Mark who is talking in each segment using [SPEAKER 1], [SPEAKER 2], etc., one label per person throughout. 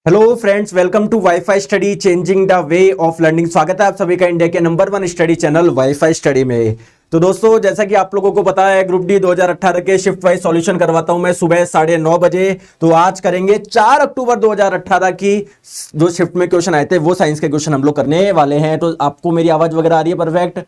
[SPEAKER 1] Hello friends, welcome to WiFi Study changing the way of learning. स्वागत है आप सभी का इंडिया के number 1 study channel WiFi Study में। तो दोस्तों, जैसा कि आप लोगों को पता है, ग्रुप डी 2018 के शिफ्ट वाइज सॉल्यूशन करवाता हूं मैं सुबह 9:30 बजे। तो आज करेंगे 4 अक्टूबर 2018 की जो शिफ्ट में क्वेश्चन आए थे, वो साइंस के क्वेश्चन हम लोग करने वाले हैं। तो आपको मेरी आवाज वगैरह आ रही है? परफेक्ट,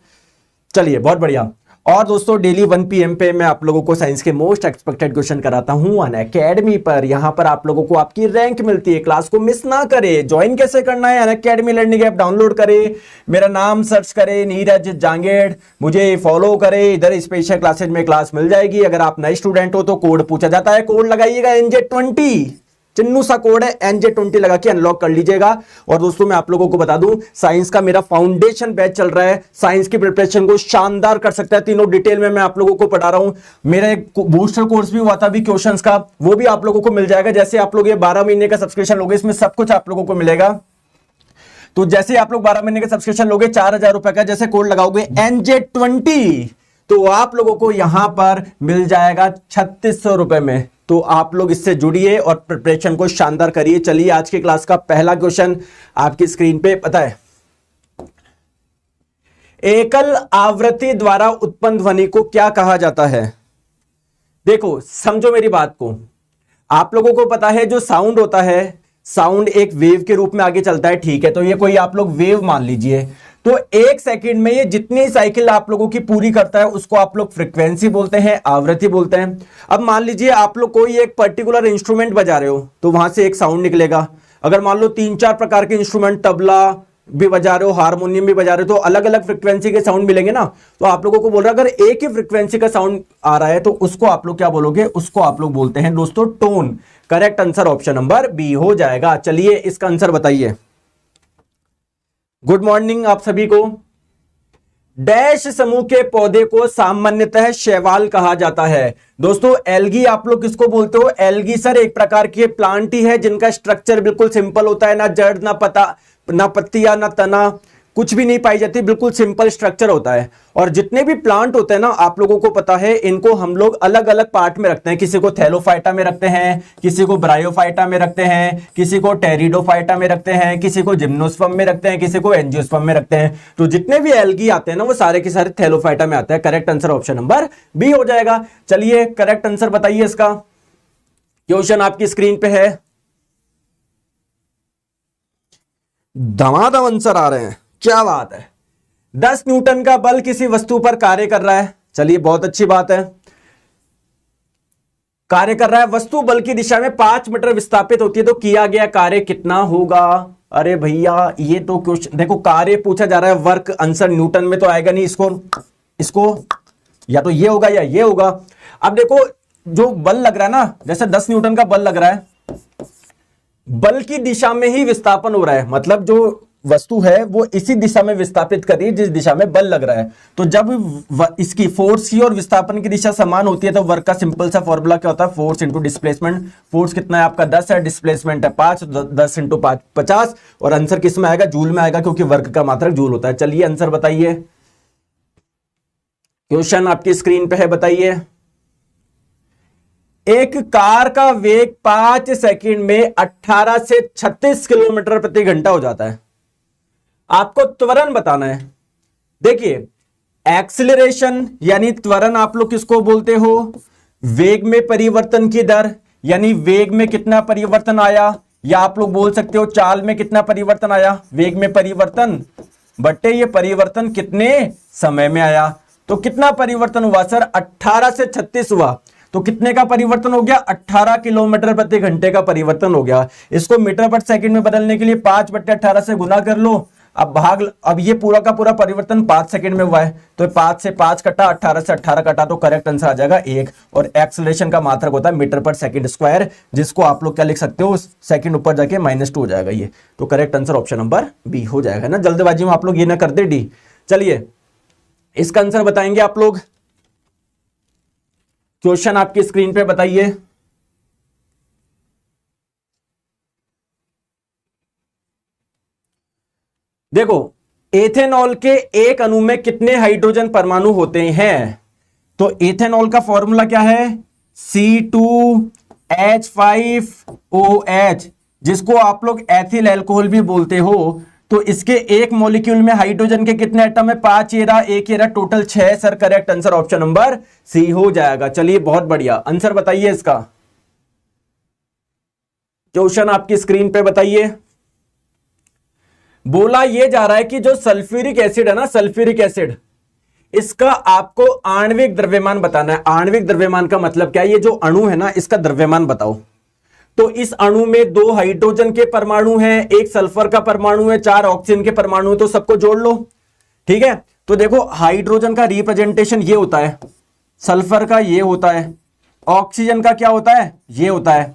[SPEAKER 1] चलिए बहुत बढ़िया। और दोस्तों, डेली 1 PM पे मैं आप लोगों को साइंस के मोस्ट एक्सपेक्टेड क्वेश्चन कराता हूं अनअकैडमी पर। यहां पर आप लोगों को आपकी रैंक मिलती है। क्लास को मिस ना करें। ज्वाइन कैसे करना है? अनअकैडमी लर्निंग ऐप डाउनलोड करें, मेरा नाम सर्च करें नीरज जांगेड़, मुझे फॉलो करें। इधर स्पेशल क्लासेज में क्लास मिल जाएगी। अगर आप नए स्टूडेंट हो तो कोड पूछा जाता है, कोड लगाइएगा NJ20, चिन्नू सा कोड है, NJ20 लगा के अनलॉक कर लीजिएगा। और दोस्तों, मैं आप लोगों को बता दूं, साइंस का मेरा फाउंडेशन बैच चल रहा है। साइंस की प्रिपरेशन को शानदार कर सकता है। तीनों डिटेल में मैं आप लोगों को पढ़ा रहा हूं। मेरा एक बूस्टर कोर्स भी हुआ था अभी क्वेश्चंस का, वो भी आप लोगों को मिल जाएगा। जैसे आप लोग ये 12 महीने का सब्सक्रिप्शन लोगे, इसमें सब कुछ आप लोगों को मिलेगा। तो जैसे आप लोग 12 महीने का सब्सक्रिप्शन लोगे, 4000 रुपए का, जैसे कोड लगाओगे NJ20, तो आप लोगों को यहां पर मिल जाएगा 3600 रुपए में। तो आप लोग इससे जुड़िए और प्रिपरेशन को शानदार करिए। चलिए, आज की क्लास का पहला क्वेश्चन आपकी स्क्रीन पे पता है। एकल आवृत्ति द्वारा उत्पन्न ध्वनि को क्या कहा जाता है? देखो, समझो मेरी बात को। आप लोगों को पता है, जो साउंड होता है, साउंड एक वेव के रूप में आगे चलता है, ठीक है? तो ये कोई आप लोग वेव मान लीजिए। तो 1 सेकंड में ये जितनी साइकिल आप लोगों की पूरी करता है, उसको आप लोग फ्रीक्वेंसी बोलते हैं, आवृत्ति बोलते हैं। अब मान लीजिए आप लोग कोई एक पर्टिकुलर इंस्ट्रूमेंट बजा रहे हो, तो वहां से एक साउंड निकलेगा। अगर मान लो 3-4 प्रकार के इंस्ट्रूमेंट, तबला भी बजा रहे हो, हारमोनियम भी बजा रहे हो, तो अलग अलग फ्रीक्वेंसी के साउंड मिलेंगे ना। तो आप लोगों को बोल रहा है, अगर एक ही फ्रीक्वेंसी का साउंड आ रहा है, तो उसको आप लोग क्या बोलोगे? उसको आप लोग बोलते हैं दोस्तों tone. Correct answer option number B हो जाएगा। चलिए, इसका आंसर बताइए। गुड मॉर्निंग आप सभी को। डैश समूह के पौधे को सामान्यतः शैवाल कहा जाता है। दोस्तों, एल्गी आप लोग किसको बोलते हो? एल्गी सर एक प्रकार की प्लांट ही है जिनका स्ट्रक्चर बिल्कुल सिंपल होता है। ना जड़, ना पता, ना पत्तियां, ना तना, कुछ भी नहीं पाई जाती। बिल्कुल सिंपल स्ट्रक्चर होता है। और जितने भी प्लांट होते हैं ना, आप लोगों को पता है, इनको हम लोग अलग अलग पार्ट में रखते हैं। किसी को थैलोफाइटा में रखते हैं, किसी को ब्रायोफाइटा में रखते हैं, किसी को टेरिडोफाइटा में रखते हैं, किसी को जिम्नोस्पर्म में रखते हैं, किसी को एंजियोस्पर्म में रखते हैं। तो जितने भी एल्गी आते हैं ना, वो सारे के सारे थैलोफाइटा में आते हैं। Correct answer option number B हो जाएगा। चलिए, करेक्ट आंसर बताइए इसका। क्वेश्चन आपकी स्क्रीन पे है, धमाधम आंसर आ रहे हैं, क्या बात है। 10 न्यूटन का बल किसी वस्तु पर कार्य कर रहा है। चलिए, बहुत अच्छी बात है। कार्य कर रहा है, वस्तु बल की दिशा में 5 मीटर विस्थापित होती है, तो किया गया कार्य कितना होगा? अरे भैया, ये तो क्वेश्चन देखो, कार्य पूछा जा रहा है, वर्क। आंसर न्यूटन में तो आएगा नहीं। इसको या तो ये होगा या ये होगा। अब देखो, जो बल लग रहा है ना, जैसे 10 न्यूटन का बल लग रहा है, बल की दिशा में ही विस्थापन हो रहा है। मतलब जो वस्तु है वो इसी दिशा में विस्थापित कर रही है जिस दिशा में बल लग रहा है। तो जब इसकी फोर्स की और विस्थापन की दिशा समान होती है, तो वर्क का सिंपल सा फॉर्मूला क्या होता है? Force into displacement. फोर्स कितना है आपका? 10 है, डिस्प्लेसमेंट है 5, 10 इंटू 5 50। और आंसर किस में आएगा? जूल में आएगा, क्योंकि वर्क का मात्रक जूल होता है। चलिए, आंसर बताइए। क्वेश्चन आपकी स्क्रीन पे है, बताइए। एक कार का वेग 5 सेकंड में 18 से 36 किलोमीटर प्रति घंटा हो जाता है। आपको त्वरण बताना है। देखिए, एक्सीलरेशन यानी त्वरण आप लोग किसको बोलते हो? वेग में परिवर्तन की दर, यानी वेग में कितना परिवर्तन आया, या आप लोग बोल सकते हो चाल में कितना परिवर्तन आया। वेग में परिवर्तन बट्टे ये परिवर्तन कितने समय में आया। तो कितना परिवर्तन हुआ सर? 18 से 36 हुआ। तो कितने का परिवर्तन हो गया? 18 किलोमीटर प्रति घंटे का परिवर्तन हो गया। इसको मीटर पर सेकंड में बदलने के लिए 5/18 से गुना कर लो। अब ये पूरा का पूरा परिवर्तन 5 सेकंड में हुआ है। तो 5 से 5 कटा, 18 से 18 कटा, तो करेक्ट आंसर आ जाएगा 1। और एक्सेलरेशन का मात्रक होता है मीटर पर सेकंड स्क्वायर, जिसको आप लोग क्या लिख सकते हो? सेकंड ऊपर जाके -2 हो जाएगा ये। तो correct answer option number B हो जाएगा ना। जल्दबाजी में आप लोग ये ना कर दे डी। चलिए, इसका आंसर बताएंगे आप लोग। क्वेश्चन आपकी स्क्रीन पे बताइए। देखो, एथेनॉल के एक अणु में कितने हाइड्रोजन परमाणु होते हैं? तो एथेनॉल का फॉर्मूला क्या है? C2H5OH। जिसको आप लोग एथिल अल्कोहल भी बोलते हो, तो इसके एक मॉलिक्यूल में हाइड्रोजन के कितने एटम है? 5 ये रहा, 1 ये रहा, total 6। Sir correct answer option number C हो जाएगा। चलिए बहुत बढ़िया, आंसर बताइए इसका। क्वेश्चन आपकी स्क्रीन पे बताइए। बोला ये जा रहा है कि जो सल्फ्यूरिक एसिड है ना, सल्फ्यूरिक एसिड, इसका आपको आणविक द्रव्यमान बताना है। आणविक द्रव्यमान का मतलब क्या है? ये जो अणु है ना, इसका द्रव्यमान बताओ। तो इस अणु में 2 हाइड्रोजन के परमाणु हैं, 1 सल्फर का परमाणु है, 4 ऑक्सीजन के परमाणु है, तो सबको जोड़ लो। ठीक है, तो देखो हाइड्रोजन का रिप्रेजेंटेशन ये होता है, सल्फर का ये होता है, ऑक्सीजन का क्या होता है? ये होता है।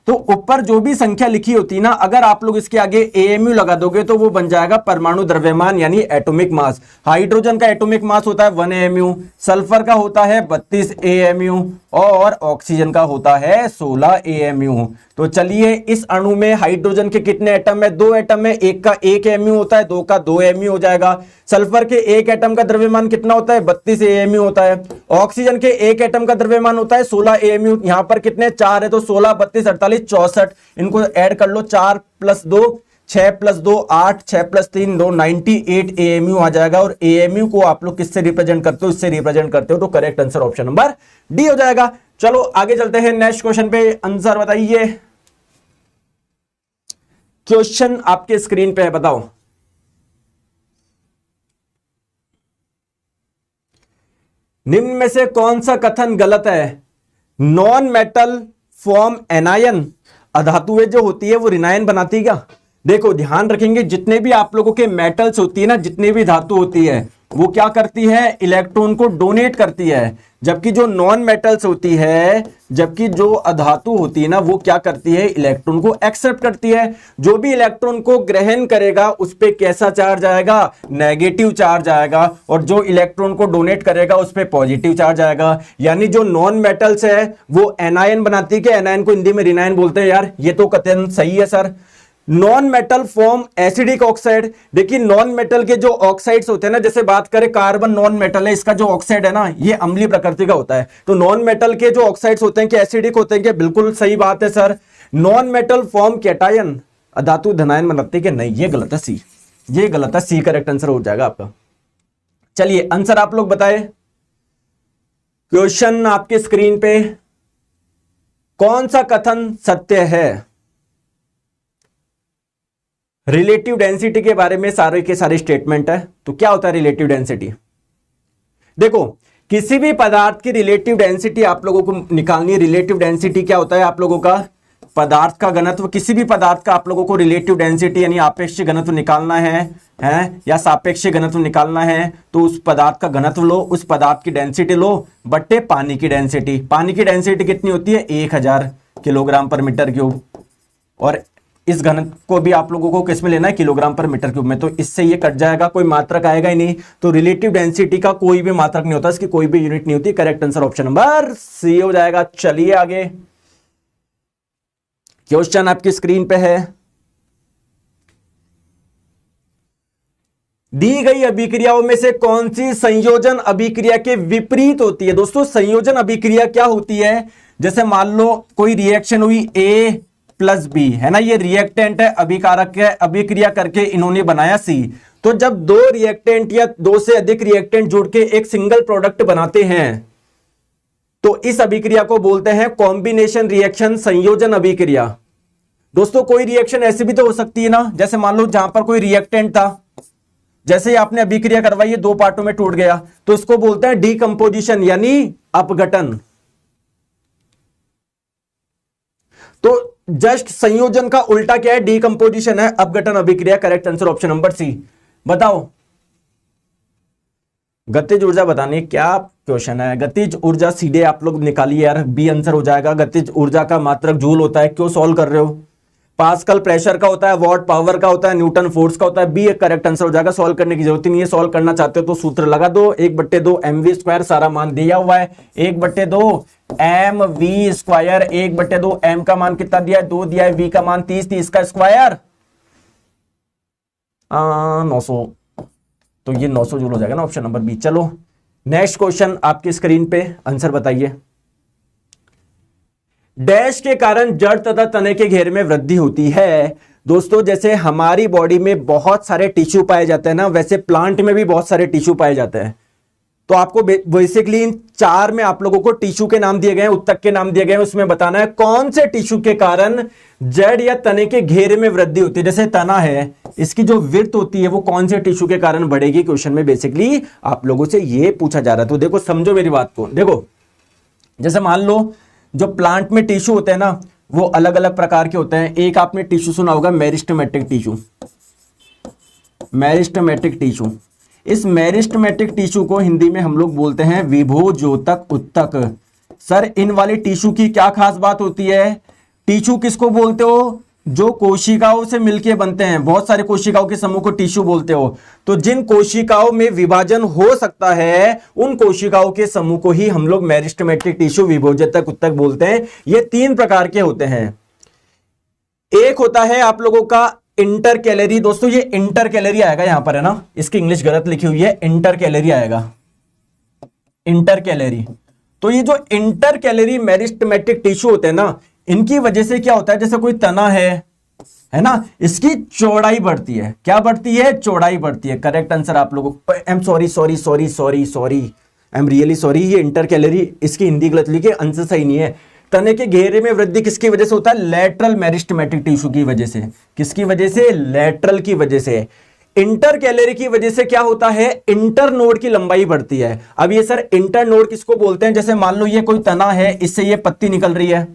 [SPEAKER 1] तो ऊपर जो भी संख्या लिखी होती है ना, अगर आप लोग इसके आगे एएमयू लगा दोगे तो वो बन जाएगा परमाणु द्रव्यमान यानी एटॉमिक मास। हाइड्रोजन का एटॉमिक मास होता है 1 एएमयू, सल्फर का होता है 32 एएमयू और ऑक्सीजन का होता है 16 एएमयू। तो चलिए इस अणु में हाइड्रोजन के कितने एटम है? 2 एटम है, एक का 1 एएमयू होता है, 2 का 2 एएमयू हो जाएगा। सल्फर के एक एटम का द्रव्यमान कितना होता है? 32 एएमयू होता है। ऑक्सीजन के एक एटम का द्रव्यमान होता है 16 एएमयू। यहां पर कितने? 4 है, तो 16, 32, 48, 64, इनको ऐड कर लो। 4 + 2 6 + 2 8, 6 + 3 2, 98 एएमयू आ जाएगा। और एएमयू को आप लोग किससे रिप्रेजेंट करते हो? इससे रिप्रेजेंट करते हो, तो correct answer option number D हो जाएगा। चलो आगे चलते हैं, नेक्स्ट क्वेश्चन पे आंसर बताइए। क्वेश्चन आपके स्क्रीन पे है, बताओ। निम्न में से कौन सा कथन गलत है? नॉन मेटल फॉर्म एनायन, अधातुएं जो होती है वो ऋणायन बनाती है क्या? देखो ध्यान रखेंगे, जितने भी आप लोगों के मेटल्स होती है ना, जितने भी धातु होती है, वो क्या करती है? इलेक्ट्रॉन को डोनेट करती है। जबकि जो नॉन मेटल्स होती है, जबकि जो अधातु होती है ना, वो क्या करती है? इलेक्ट्रॉन को एक्सेप्ट करती है। जो भी इलेक्ट्रॉन को ग्रहण करेगा उस पे कैसा चार्ज आएगा? नेगेटिव चार्ज आएगा। और जो इलेक्ट्रॉन को डोनेट करेगा उस पे पॉजिटिव चार्ज आएगा। यानी जो नॉन मेटल्स है वो एनायन बनाती है, कि एनायन को हिंदी में ऋणायन बोलते हैं। यार ये तो कथन सही है sir. Non metal form acidic oxide. देखिए नॉन मेटल के जो ऑक्साइड्स होते हैं ना, जैसे बात करें कार्बन नॉन मेटल है, इसका जो ऑक्साइड है ना ये अम्लीय प्रकृति का होता है। तो नॉन मेटल के जो ऑक्साइड्स होते हैं कि एसिडिक होते हैं? कि बिल्कुल सही बात है sir. Non metal form cation, धातु धनायन बनाते हैं कि नहीं? ये गलत है, सी, ये गलत है, सी करेक्ट आंसर हो जाएगा आपका। चलिए आंसर आप लोग बताए। क्वेश्चन आपके स्क्रीन पे, कौन सा कथन सत्य है? रिलेटिव डेंसिटी के बारे में सारे के सारे स्टेटमेंट है। तो क्या होता है रिलेटिव डेंसिटी? देखो किसी भी पदार्थ की रिलेटिव डेंसिटी आप लोगों को निकालनी है। रिलेटिव डेंसिटी क्या होता है आप लोगों का? पदार्थ का घनत्व। किसी भी पदार्थ का आप लोगों को रिलेटिव डेंसिटी यानी आपेक्षिक घनत्व निकालना है या सापेक्षिक घनत्व निकालना है, तो उस पदार्थ का घनत्व लो, उस पदार्थ की डेंसिटी लो बट्टे पानी की डेंसिटी। पानी की डेंसिटी कितनी होती है? 1000 किलोग्राम पर मीटर क्यूब। और इस घनत्व को भी आप लोगों को किस में लेना है? किलोग्राम पर मीटर क्यूब में। तो इससे ये कट जाएगा, कोई मात्रक आएगा ही नहीं। तो रिलेटिव डेंसिटी का कोई भी मात्रक नहीं होता, इसकी कोई भी यूनिट नहीं होती। Correct answer option number C हो जाएगा। चलिए आगे, क्वेश्चन आपकी स्क्रीन पे है। दी गई अभिक्रियाओं में से कौन सी संयोजन अभिक्रिया के विपरीत होती है? दोस्तों संयोजन अभिक्रिया क्या होती है? जैसे मान लो कोई रिएक्शन हुई A + B, है ना, ये रिएक्टेंट है, अभिकारक है, अभिक्रिया करके इन्होंने बनाया C। तो जब 2 रिएक्टेंट या 2 से अधिक रिएक्टेंट जुड़ के एक सिंगल प्रोडक्ट बनाते हैं तो इस अभिक्रिया को बोलते हैं कॉम्बिनेशन रिएक्शन, संयोजन अभिक्रिया। दोस्तों कोई रिएक्शन ऐसी भी तो हो सकती है ना, जैसे मान लो जहां पर कोई रिएक्टेंट था, जैसे ही आपने अभिक्रिया करवाई है 2 पार्टों में टूट गया, तो इसको बोलते हैं डीकंपोजिशन यानी अपघटन। तो जस्ट संयोजन का उल्टा क्या है? डीकंपोजिशन है, अपघटन अभिक्रिया। Correct answer option number C. बताओ गतिज ऊर्जा बतानी है, क्या क्वेश्चन है? गतिज ऊर्जा सीधे आप लोग निकालिए यार, बी आंसर हो जाएगा। गतिज ऊर्जा का मात्रक जूल होता है। क्यों सॉल्व कर रहे हो? पास्कल प्रेशर का होता है, वॉट पावर का होता है, न्यूटन फोर्स का होता है। बी एक करेक्ट आंसर हो जाएगा। सॉल्व करने की जरूरत नहीं है। सॉल्व करना चाहते हो तो सूत्र लगा दो, 1/2 mv², सारा मान दिया हुआ है। 1/2 mv², 1/2 m का मान कितना दिया है? 2 दिया है। v का मान 30, 30 का स्क्वायर 900, तो ये 900 जूल हो जाएगा ना, ऑप्शन नंबर बी। चलो नेक्स्ट क्वेश्चन आपकी स्क्रीन पे, आंसर बताइए। डैश के कारण जड़ तथा तने के घेर में वृद्धि होती है। दोस्तों जैसे हमारी बॉडी में बहुत सारे टिश्यू पाए जाते हैं ना, वैसे प्लांट में भी बहुत सारे टिश्यू पाए जाते हैं। तो आपको बेसिकली इन चार में आप लोगों को टिश्यू के नाम दिए गए हैं, उत्तक के नाम दिए गए हैं, उसमें बताना है कौन से टिश्यू के कारण जड़ या तने के घेरे में वृद्धि होती है। जैसे तना है, इसकी जो विड्थ होती है वो कौन से टिश्यू के कारण बढ़ेगी, क्वेश्चन में बेसिकली आप लोगों से ये पूछा जा रहा है। तो देखो समझो मेरी बात को, देखो जैसे मान लो जो प्लांट में टिश्यू होते हैं ना वो अलग अलग प्रकार के होते हैं। एक आपने टिश्यू सुना होगा मेरिस्टेमेटिक टिश्यू, मेरिस्टेमेटिक टिश्यू। इस मेरिस्टेमेटिक टिश्यू को हिंदी में हम लोग बोलते हैं विभोज्योतक उत्तक। सर इन वाले टिश्यू की क्या खास बात होती है? टिश्यू किसको बोलते हो? जो कोशिकाओं से मिलकर बनते हैं, बहुत सारे कोशिकाओं के समूह को टिश्यू बोलते हो। तो जिन कोशिकाओं में विभाजन हो सकता है उन कोशिकाओं के समूह को ही हम लोग मेरिस्टेमेटिक टिश्यू, विभोज्योतक उत्तक बोलते हैं। ये तीन प्रकार के होते हैं। एक होता है आप लोगों का इंटर कैलोरी। दोस्तों ये इंटर कैलोरी आएगा यहां पर, है ना, इसकी इंग्लिश गलत लिखी हुई है, इंटर कैलोरी आएगा, इंटर कैलोरी। तो ये जो इंटर कैलोरी मेरिस्टेमेटिक टिश्यू होते हैं ना, इनकी वजह से क्या होता है, जैसे कोई तना है ना, इसकी चौड़ाई बढ़ती है। क्या बढ़ती है? चौड़ाई बढ़ती है। करेक्ट आंसर आप लोगों को। I am sorry sorry sorry sorry sorry, I am really sorry, ये इंटर कैलोरी इसकी हिंदी गलत लिखी, आंसर सही नहीं है। तने के घेरे में वृद्धि किसकी वजह से होता है? लेटरल मेरिस्टेमेटिक टिश्यू की वजह से। किसकी वजह से? लेटरल की वजह से। इंटर कैलोरी की वजह से क्या होता है? इंटर नोड की लंबाई बढ़ती है। अब ये सर इंटर नोड किसको बोलते हैं? जैसे मान लो ये कोई तना है, इससे ये पत्ती निकल रही है,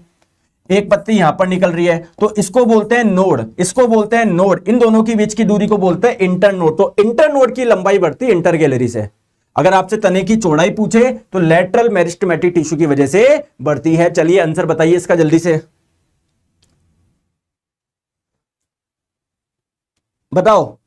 [SPEAKER 1] एक पत्ती यहां पर निकल रही है, तो इसको बोलते हैं नोड, इसको बोलते हैं नोड। इन दोनों के बीच की दूरी को बोलते हैं इंटर नोड। तो इंटर नोड की लंबाई बढ़ती है इंटर कैलोरी से। अगर आपसे तने की चौड़ाई पूछे तो लेटरल मेरिस्टेमेटिक टिश्यू की वजह से बढ़ती है। चलिए आंसर बताइए इसका जल्दी से, बताओ।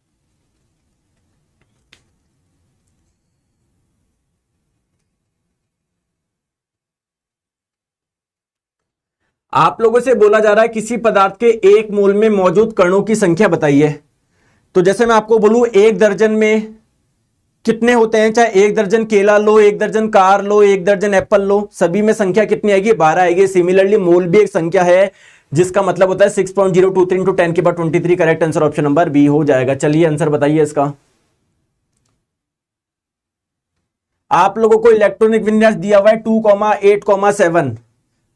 [SPEAKER 1] आप लोगों से बोला जा रहा है किसी पदार्थ के एक मोल में मौजूद कणों की संख्या बताइए। तो जैसे मैं आपको बोलूं एक दर्जन में कितने होते हैं, चाहे एक दर्जन केला लो, एक दर्जन कार लो, एक दर्जन एप्पल लो, सभी में संख्या कितनी आएगी? 12 आएगी। सिमिलरली मोल भी एक संख्या है, जिसका मतलब होता है 6.023 इंटू 10 की power 23। Correct answer option number B हो जाएगा। चलिए आंसर बताइए इसका। आप लोगों को इलेक्ट्रॉनिक विन्यास दिया हुआ है 2,8,7।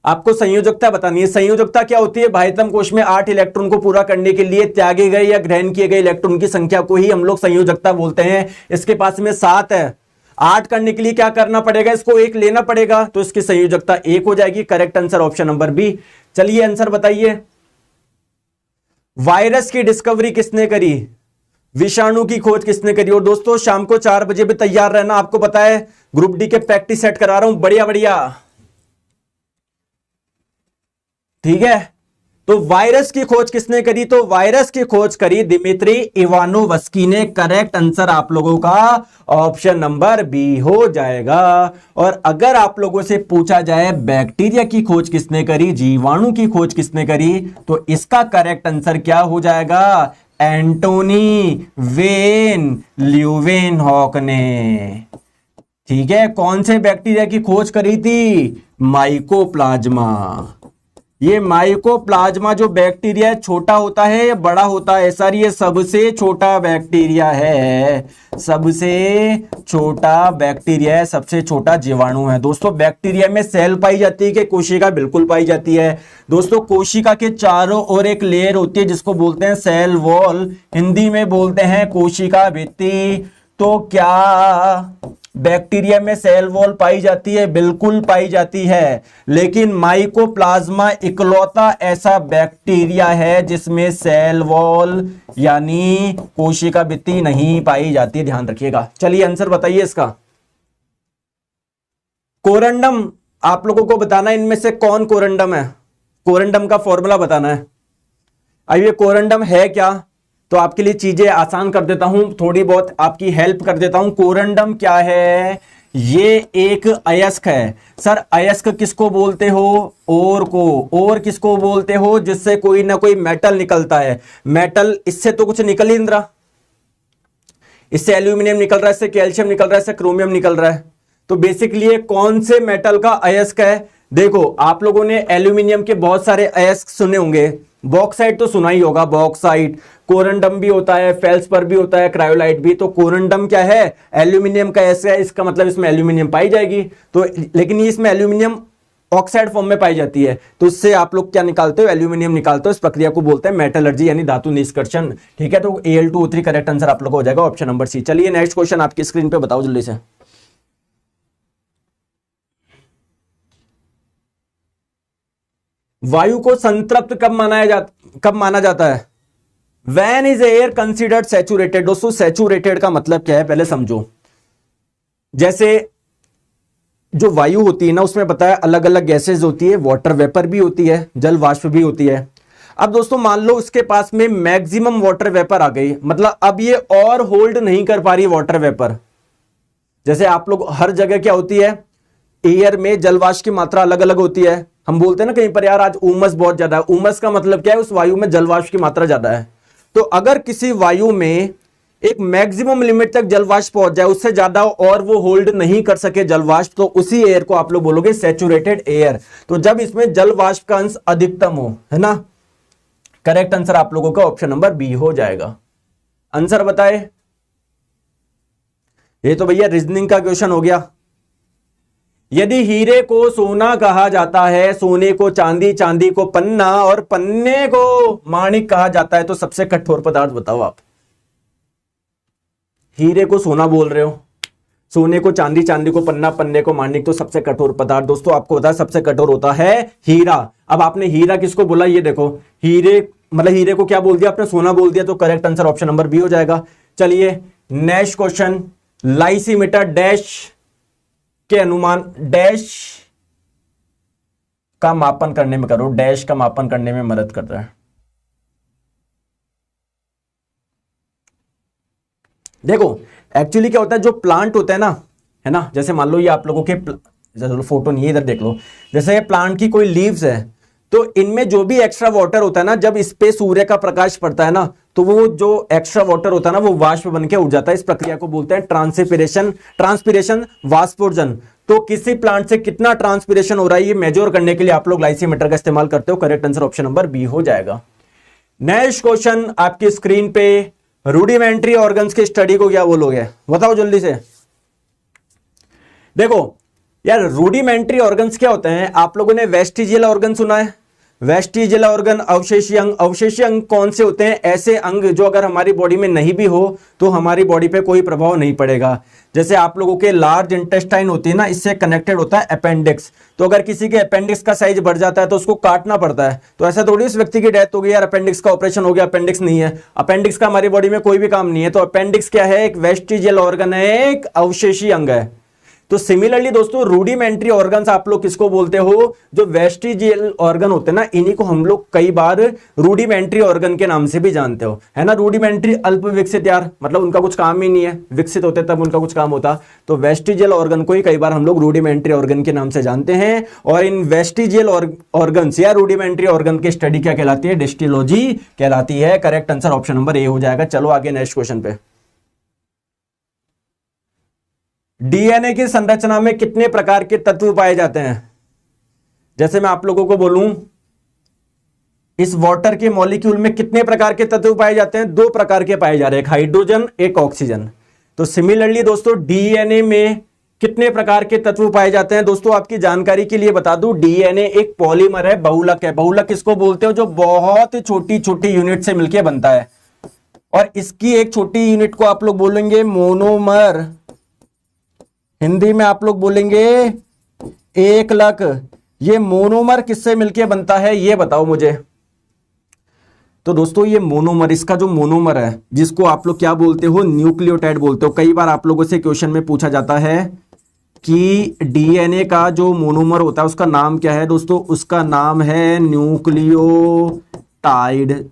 [SPEAKER 1] आपको संयोजकता बतानी है। संयोजकता क्या होती है? बाह्यतम कोश में 8 इलेक्ट्रॉन को पूरा करने के लिए त्यागे गए या ग्रहण किए गए इलेक्ट्रॉन की संख्या को ही हम लोग संयोजकता बोलते हैं। इसके पास में 7 है, 8 करने के लिए क्या करना पड़ेगा? इसको 1 लेना पड़ेगा, तो इसकी संयोजकता 1 हो जाएगी। Correct answer option number B. चलिए आंसर बताइए। वायरस की डिस्कवरी किसने करी? विषाणु की खोज किसने करी? और दोस्तों शाम को 4 बजे भी तैयार रहना। आपको पता है ग्रुप डी के प्रैक्टिस सेट करा रहा हूं, बढ़िया बढ़िया, ठीक है। तो वायरस की खोज किसने करी? तो वायरस की खोज करी दिमित्री इवानोवस्की ने। करेक्ट आंसर आप लोगों का ऑप्शन नंबर बी हो जाएगा। और अगर आप लोगों से पूछा जाए बैक्टीरिया की खोज किसने करी, जीवाणु की खोज किसने करी, तो इसका करेक्ट आंसर क्या हो जाएगा? एंटोनी वेन ल्यूवेनहॉक ने। ठीक है, कौन से बैक्टीरिया की खोज करी थी? माइकोप्लाज्मा। ये माइकोप्लाज्मा जो बैक्टीरिया है छोटा होता है या बड़ा होता है? सर ये सबसे छोटा बैक्टीरिया है, सबसे छोटा बैक्टीरिया है, सबसे छोटा जीवाणु है। दोस्तों बैक्टीरिया में सेल पाई जाती है कि कोशिका? बिल्कुल पाई जाती है। दोस्तों कोशिका के चारों ओर एक लेयर होती है जिसको बोलते हैं सेल वॉल, हिंदी में बोलते हैं कोशिका भित्ति। तो क्या बैक्टीरिया में सेल वॉल पाई जाती है? बिल्कुल पाई जाती है। लेकिन माइकोप्लाज्मा इकलौता ऐसा बैक्टीरिया है जिसमें सेल वॉल यानी कोशिका भित्ति नहीं पाई जाती है, ध्यान रखिएगा। चलिए आंसर बताइए इसका। कोरंडम आप लोगों को बताना है इनमें से कौन कोरंडम है, कोरंडम का फॉर्मूला बताना है। अब ये कोरंडम है क्या, तो आपके लिए चीजें आसान कर देता हूं, थोड़ी बहुत आपकी हेल्प कर देता हूं। कोरंडम क्या है? ये एक अयस्क है। सर अयस्क किसको बोलते हो? ओर को। ओर किसको बोलते हो? जिससे कोई ना कोई मेटल निकलता है। मेटल, इससे तो कुछ निकल ही नहीं रहा, इससे एल्यूमिनियम निकल रहा है, इससे कैल्शियम निकल रहा है, इससे क्रोमियम निकल रहा है। तो बेसिकली ये कौन से मेटल का अयस्क है? देखो आप लोगों ने एल्यूमिनियम के बहुत सारे अयस्क सुने होंगे, बॉक्साइट तो सुना ही होगा, बॉक्साइट, कोरंडम भी होता है, फेल्सपर भी होता है, क्रायोलाइट भी। तो कोरंडम क्या है? एल्यूमिनियम का अयस्क है, इसका मतलब इसमें एल्यूमिनियम पाई जाएगी। तो लेकिन ये इसमें एल्यूमिनियम ऑक्साइड फॉर्म में पाई जाती है, तो इससे आप लोग क्या निकालते हो? एल्यूमिनियम निकालते हो। इस प्रक्रिया को बोलते हैं मेटलर्जी यानी धातु निष्कर्षण। ठीक है, तो Al2O3 करेक्ट आंसर आप लोग हो जाएगा ऑप्शन नंबर सी। चलिए नेक्स्ट क्वेश्चन आपकी स्क्रीन पे बताओ जल्दी से। वायु को संतृप्त कब माना जाता है? When is air considered saturated? दोस्तों सैचुरेटेड का मतलब क्या है पहले समझो। जैसे जो वायु होती है ना, उसमें बताया अलग अलग गैसेज होती है, वाटर वेपर भी होती है, जल वाष्प भी होती है। अब दोस्तों मान लो उसके पास में मैक्सिमम वाटर वेपर आ गई, मतलब अब ये और होल्ड नहीं कर पा रही वाटर वेपर। जैसे आप लोग हर जगह क्या होती है, एयर में जल वाष्प की मात्रा अलग अलग होती है। हम बोलते हैं ना कहीं पर यार आज उमस बहुत ज्यादा है, उमस का मतलब क्या है? उस वायु में जल वाष्प की मात्रा ज्यादा है। तो अगर किसी वायु में एक मैक्सिमम लिमिट तक जल वाष्प पहुंच जाए, उससे ज्यादा और वो होल्ड नहीं कर सके जल वाष्प, तो उसी एयर को आप लोग बोलोगे सैचुरेटेड एयर। तो जब इसमें जल वाष्प का अंश अधिकतम हो, है ना। करेक्ट आंसर आप लोगों का ऑप्शन नंबर बी हो जाएगा। आंसर बताए। ये तो भैया रीजनिंग का क्वेश्चन हो गया। यदि हीरे को सोना कहा जाता है, सोने को चांदी, चांदी को पन्ना और पन्ने को माणिक कहा जाता है, तो सबसे कठोर पदार्थ बताओ आप। हीरे को सोना बोल रहे हो, सोने को चांदी, चांदी को पन्ना, पन्ने को माणिक, तो सबसे कठोर पदार्थ दोस्तों आपको पता है सबसे कठोर होता है हीरा। अब आपने हीरा किसको बोला? ये देखो हीरे, मतलब हीरे को क्या बोल दिया आपने? सोना बोल दिया। तो correct answer option number B हो जाएगा। चलिए नेक्स्ट क्वेश्चन। लाइसीमीटर डैश के अनुमान, डैश का मापन करने में करो, डैश का मापन करने में मदद कर रहा है। देखो एक्चुअली क्या होता है, जो प्लांट होता है ना, है ना, जैसे मान लो ये आप लोगों के फोटो नहीं है, इधर देख लो। जैसे ये प्लांट की कोई लीव्स है, तो इनमें जो भी एक्स्ट्रा वाटर होता है ना, जब इस पे सूर्य का प्रकाश पड़ता है ना, तो वो जो एक्स्ट्रा वाटर होता है ना, वो वाष्प बन के उड़ जाता है। इस प्रक्रिया को बोलते हैं ट्रांसपिरेशन वाष्पोर्जन। तो किसी प्लांट से कितना ट्रांसपिरेशन हो रहा है, ये मेजर करने के लिए आप लोग लाइसीमीटर का इस्तेमाल करते हो। Correct answer option number B हो जाएगा। नेक्स्ट क्वेश्चन आपकी स्क्रीन पे, रूडिमेंट्री ऑर्गन्स की स्टडी को क्या बोलोगे? बताओ जल्दी से। देखो यार रूडिमेंट्री ऑर्गन्स क्या होते हैं? आप लोगों ने वेस्टिजियल ऑर्गन सुना है? वेस्टिजियल ऑर्गन, अवशेषीय अंग। अवशेषीय अंग कौन से होते हैं? ऐसे अंग जो अगर हमारी बॉडी में नहीं भी हो तो हमारी बॉडी पे कोई प्रभाव नहीं पड़ेगा। जैसे आप लोगों के लार्ज इंटेस्टाइन होती है ना, इससे कनेक्टेड होता है अपेंडिक्स। तो अगर किसी के अपेंडिक्स का साइज बढ़ जाता है तो उसको काटना पड़ता है। तो ऐसा थोड़ी उस व्यक्ति की डेथ हो गई यार अपेंडिक्स का ऑपरेशन हो गया, अपेंडिक्स नहीं है। अपेंडिक्स का हमारी बॉडी में कोई भी काम नहीं है। तो अपेंडिक्स क्या है? एक वेस्टिजियल ऑर्गन है, एक अवशेषीय अंग है। तो सिमिलरली दोस्तों रूडिमेंट्री ऑर्गन्स आप लोग किसको बोलते हो? जो वेस्टिजियल ऑर्गन होते हैं ना, इन्हीं को हम लोग कई बार रूडिमेंट्री ऑर्गन के नाम से भी जानते हो, है ना। रूडिमेंट्री अल्प विकसित यार, मतलब उनका कुछ काम ही नहीं है, विकसित होते तब उनका कुछ काम होता। तो वेस्टिजियल ऑर्गन को ही कई बार हम लोग रूडिमेंट्री ऑर्गन के नाम से जानते हैं। और इन वेस्टिजियल ऑर्गन्स या रूडिमेंट्री ऑर्गन की स्टडी क्या कहलाती है? डिस्टिलॉजी कहलाती है। Correct answer option number A हो जाएगा। चलो आगे नेक्स्ट क्वेश्चन पे। डीएनए की संरचना में कितने प्रकार के तत्व पाए जाते हैं? जैसे मैं आप लोगों को बोलूं इस वाटर के मॉलिक्यूल में कितने प्रकार के तत्व पाए जाते हैं? 2 प्रकार के पाए जा रहे हैं, एक हाइड्रोजन एक ऑक्सीजन। तो सिमिलरली दोस्तों डीएनए में कितने प्रकार के तत्व पाए जाते हैं? दोस्तों आपकी जानकारी के लिए बता दूं, डीएनए एक पॉलीमर है, बहुलक है। बहुलक किसको बोलते हो? जो बहुत छोटी छोटी यूनिट से मिलकर बनता है। और इसकी एक छोटी यूनिट को आप लोग बोलेंगे मोनोमर, हिंदी में आप लोग बोलेंगे एकलक। ये मोनोमर किससे मिलके बनता है ये बताओ मुझे। तो दोस्तों ये मोनोमर, इसका जो मोनोमर है जिसको आप लोग क्या बोलते हो? न्यूक्लियोटाइड बोलते हो। कई बार आप लोगों से क्वेश्चन में पूछा जाता है कि डीएनए का जो मोनोमर होता है उसका नाम क्या है? दोस्तों उसका नाम है न्यूक्लियोटाइड।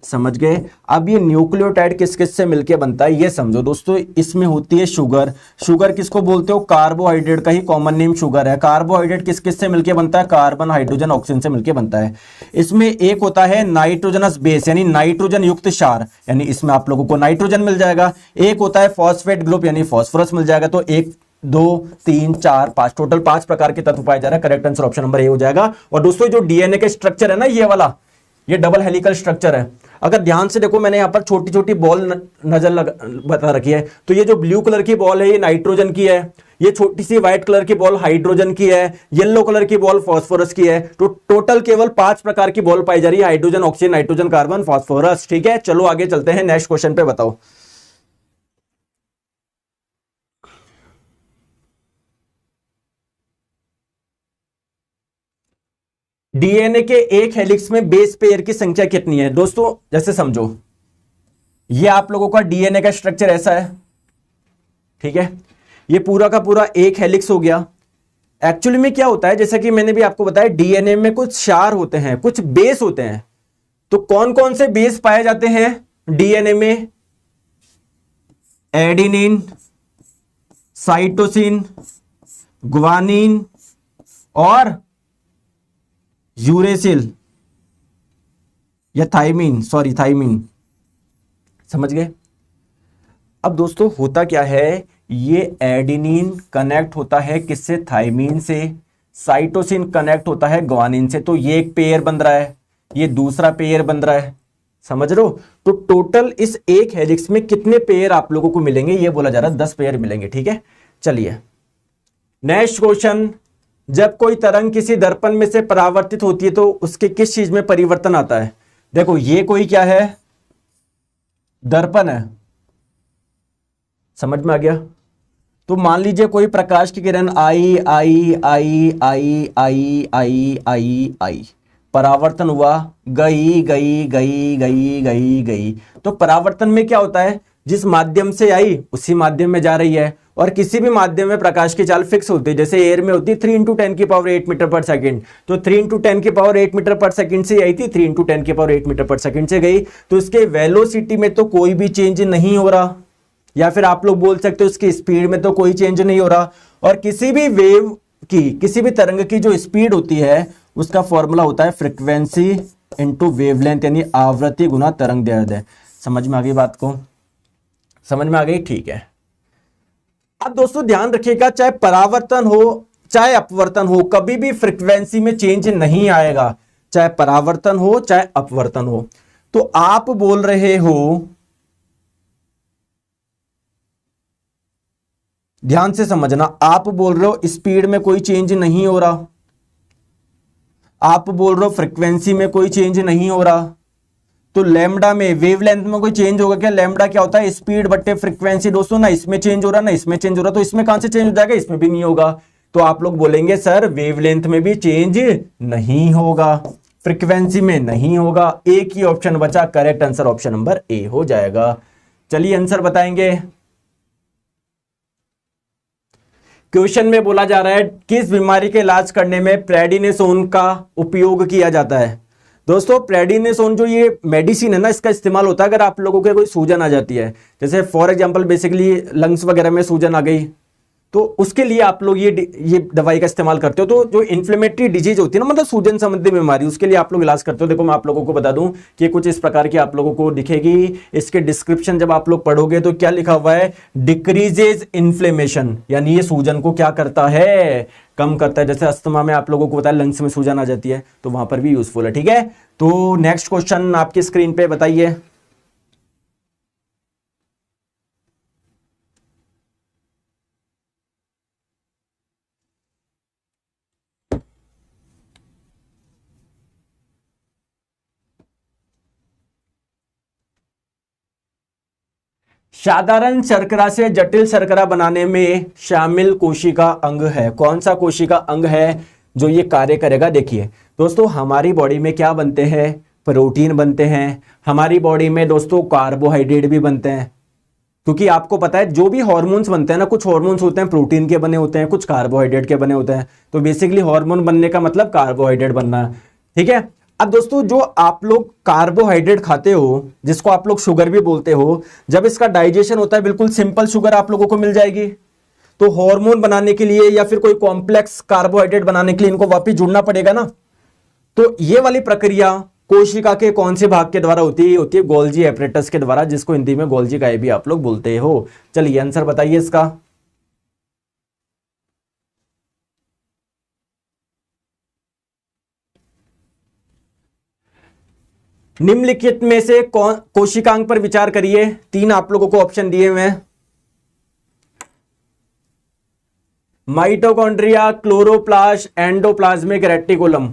[SPEAKER 1] समझ गए? अब ये न्यूक्लियोटाइड किस किस से मिलके बनता है ये समझो दोस्तों। इसमें होती है शुगर। शुगर किसको बोलते हो? कार्बोहाइड्रेट का ही कॉमन नेम शुगर है। कार्बोहाइड्रेट किस किस से मिलके बनता है? कार्बन, हाइड्रोजन, ऑक्सीजन से मिलके बनता है। इसमें एक होता है नाइट्रोजनस बेस यानी नाइट्रोजन युक्त क्षार, यानी इसमें आप लोगों को नाइट्रोजन मिल जाएगा। एक होता है फॉस्फेट ग्रुप यानी फॉस्फोरस मिल जाएगा। तो एक 2 3 4 5, टोटल 5 प्रकार के तत्व पाए जा रहे हैं। Correct answer option number A हो जाएगा। और दोस्तों जो डीएनए के स्ट्रक्चर है ना, ये वाला, ये डबल हेलिकल स्ट्रक्चर है। अगर ध्यान से देखो, मैंने यहां पर छोटी छोटी बॉल बता रखी है। तो ये जो ब्लू कलर की बॉल है ये नाइट्रोजन की है, ये छोटी सी व्हाइट कलर की बॉल हाइड्रोजन की है, येलो कलर की बॉल फास्फोरस की है। तो टोटल केवल 5 प्रकार की बॉल पाई जा रही है, hydrogen, oxygen, nitrogen, carbon, phosphorus. ठीक है, चलो आगे चलते हैं नेक्स्ट क्वेश्चन पे। बताओ डीएनए के एक हेलिक्स में बेस पेयर की संख्या कितनी है। दोस्तों जैसे समझो, ये आप लोगों का डीएनए का स्ट्रक्चर ऐसा है, ठीक है, ये पूरा का पूरा एक हेलिक्स हो गया। एक्चुअली में क्या होता है, जैसा कि मैंने भी आपको बताया, डीएनए में कुछ क्षार होते हैं, कुछ बेस होते हैं। तो कौन कौन से बेस पाए जाते हैं डीएनए में? एडेनिन, साइटोसिन, ग्वानिन और यूरेसिल या थाइमिन, सॉरी थाइमिन, समझ गए। अब दोस्तों होता क्या है, ये एडेनिन कनेक्ट होता है किससे? थाइमिन से। साइटोसिन कनेक्ट होता है ग्वानिन से। तो ये एक पेयर बन रहा है, ये दूसरा पेयर बन रहा है, समझ रहे हो। तो टोटल इस एक हेलिक्स में कितने पेयर आप लोगों को मिलेंगे, ये बोला जा रहा है 10 पेयर मिलेंगे। ठीक है, चलिए नेक्स्ट क्वेश्चन। जब कोई तरंग किसी दर्पण में से परावर्तित होती है तो उसके किस चीज में परिवर्तन आता है? देखो ये कोई क्या है, दर्पण है, समझ में आ गया। तो मान लीजिए कोई प्रकाश की किरण आई आई आई आई आई आई आई आई, परावर्तन हुआ, गई गई गई गई गई गई। तो परावर्तन में क्या होता है, जिस माध्यम से आई उसी माध्यम में जा रही है। और किसी भी माध्यम में प्रकाश की चाल फिक्स होती है, जैसे एयर में होती है 3 × 10⁸ मीटर पर सेकंड। तो 3 × 10⁸ मीटर पर सेकंड से आई थी, 3 × 10⁸ मीटर पर सेकंड से गई। तो इसके वेलोसिटी में तो कोई भी चेंज नहीं हो रहा, या फिर आप लोग बोल सकते हो उसकी स्पीड में तो कोई चेंज नहीं हो रहा। और किसी भी वेव की, किसी भी तरंग की जो स्पीड होती है उसका फॉर्मूला होता है फ्रीक्वेंसी इंटू वेवलेंथ, यानी आवृत्ति गुना तरंग दैर्ध्य। समझ में आ गई बात को? समझ में आ गई, ठीक है। अब दोस्तों ध्यान रखिएगा, चाहे परावर्तन हो चाहे अपवर्तन हो, कभी भी फ्रीक्वेंसी में चेंज नहीं आएगा, चाहे परावर्तन हो चाहे अपवर्तन हो। तो आप बोल रहे हो, ध्यान से समझना, आप बोल रहे हो स्पीड में कोई चेंज नहीं हो रहा, आप बोल रहे हो फ्रीक्वेंसी में कोई चेंज नहीं हो रहा। तो लैम्डा में, वेवलेंथ में कोई चेंज होगा क्या? लैम्डा क्या होता है? स्पीड बट्टे फ्रीक्वेंसी। दोस्तों ना इसमें चेंज हो रहा ना इसमें चेंज हो रहा, तो इसमें कहां से चेंज हो जाएगा? इसमें भी नहीं होगा। तो आप लोग बोलेंगे सर वेवलेंथ में भी चेंज नहीं होगा, फ्रीक्वेंसी में नहीं होगा। एक ही ऑप्शन बचा, correct answer option number A हो जाएगा। चलिए आंसर बताएंगे। क्वेश्चन में बोला जा रहा है किस बीमारी के इलाज करने में प्रेडिनिसोन का उपयोग किया जाता है। दोस्तों प्रेडिनिसोन जो ये मेडिसिन है ना, इसका इस्तेमाल होता है अगर आप लोगों के कोई सूजन आ जाती है, जैसे फॉर एग्जांपल बेसिकली लंग्स वगैरह में सूजन आ गई, तो उसके लिए आप लोग ये दवाई का इस्तेमाल करते हो। तो जो इन्फ्लेमेटरी डिजीज होती है ना, मतलब सूजन संबंधी बीमारी, उसके लिए आप लोग इलाज करते हो। देखो मैं आप लोगों को बता दूं कि कुछ इस प्रकार की आप लोगों को दिखेगी। इसके डिस्क्रिप्शन जब आप लोग पढ़ोगे तो क्या लिखा हुआ है? डिक्रीजेज इन्फ्लेमेशन, यानी ये सूजन को क्या करता है? कम करता है। जैसे अस्थमा में आप लोगों को बताया लंग्स में सूजन आ जाती है, तो वहां पर भी यूजफुल है। ठीक है, तो नेक्स्ट क्वेश्चन आपकी स्क्रीन पे बताइए। साधारण शर्करा से जटिल शर्करा बनाने में शामिल कोशिका अंग है। कौन सा कोशिका अंग है जो ये कार्य करेगा? देखिए दोस्तों, हमारी बॉडी में क्या बनते हैं? प्रोटीन बनते हैं। हमारी बॉडी में दोस्तों कार्बोहाइड्रेट भी बनते हैं, क्योंकि आपको पता है जो भी हार्मोन्स बनते हैं ना, कुछ हार्मोन्स होते हैं प्रोटीन के बने होते हैं, कुछ कार्बोहाइड्रेट के बने होते हैं। तो बेसिकली हार्मोन बनने का मतलब कार्बोहाइड्रेट बनना। ठीक है, अब दोस्तों जो आप लोग कार्बोहाइड्रेट खाते हो, जिसको आप लोग शुगर भी बोलते हो, जब इसका डाइजेशन होता है बिल्कुल सिंपल शुगर आप लोगों को मिल जाएगी। तो हार्मोन बनाने के लिए या फिर कोई कॉम्प्लेक्स कार्बोहाइड्रेट बनाने के लिए इनको वापिस जुड़ना पड़ेगा ना। तो ये वाली प्रक्रिया कोशिका के कौन से भाग के द्वारा होती है? होती है गोल्जी एपरेटस के द्वारा, जिसको हिंदी में गोल्जी काई भी आप लोग बोलते हो। चलिए आंसर बताइए इसका। निम्नलिखित में से कौन कोशिकांग पर विचार करिए। 3 आप लोगों को ऑप्शन दिए हुए हैं, माइटोकॉन्ड्रिया, क्लोरोप्लास्ट, एंडोप्लाज्मिक रेटिकुलम।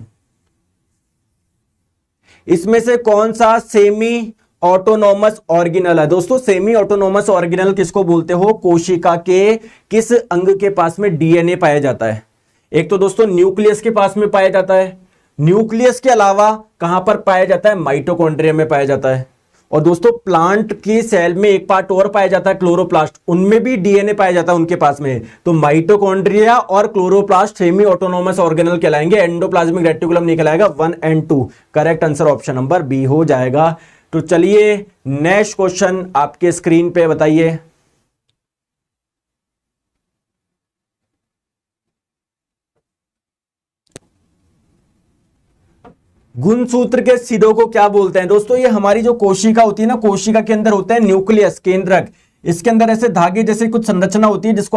[SPEAKER 1] इसमें से कौन सा सेमी ऑटोनोमस ऑर्गेनल है? दोस्तों सेमी ऑटोनोमस ऑर्गेनल किसको बोलते हो? कोशिका के किस अंग के पास में डीएनए पाया जाता है? एक तो दोस्तों न्यूक्लियस के पास में पाया जाता है, न्यूक्लियस के अलावा कहां पर पाया जाता है? माइटोकॉन्ड्रिया में पाया जाता है। और दोस्तों प्लांट की सेल में एक पार्ट और पाया जाता है क्लोरोप्लास्ट, उनमें भी डीएनए पाया जाता है उनके पास में। तो माइटोकॉन्ड्रिया और क्लोरोप्लास्ट सेमी ऑटोनोमस ऑर्गेनल कहलाएंगे, एंडोप्लाज्मिक रेटिकुलम नहीं कहलाएगा। 1 और 2 correct answer option number B हो जाएगा। तो चलिए नेक्स्ट क्वेश्चन आपके स्क्रीन पे बताइए। गुणसूत्र के सिरों को क्या बोलते हैं? दोस्तों ये हमारी जो कोशिका होती है ना, कोशिका के अंदर होता है न्यूक्लियस केंद्रक, इसके अंदर ऐसे धागे जैसे कुछ संरचना होती है जिसको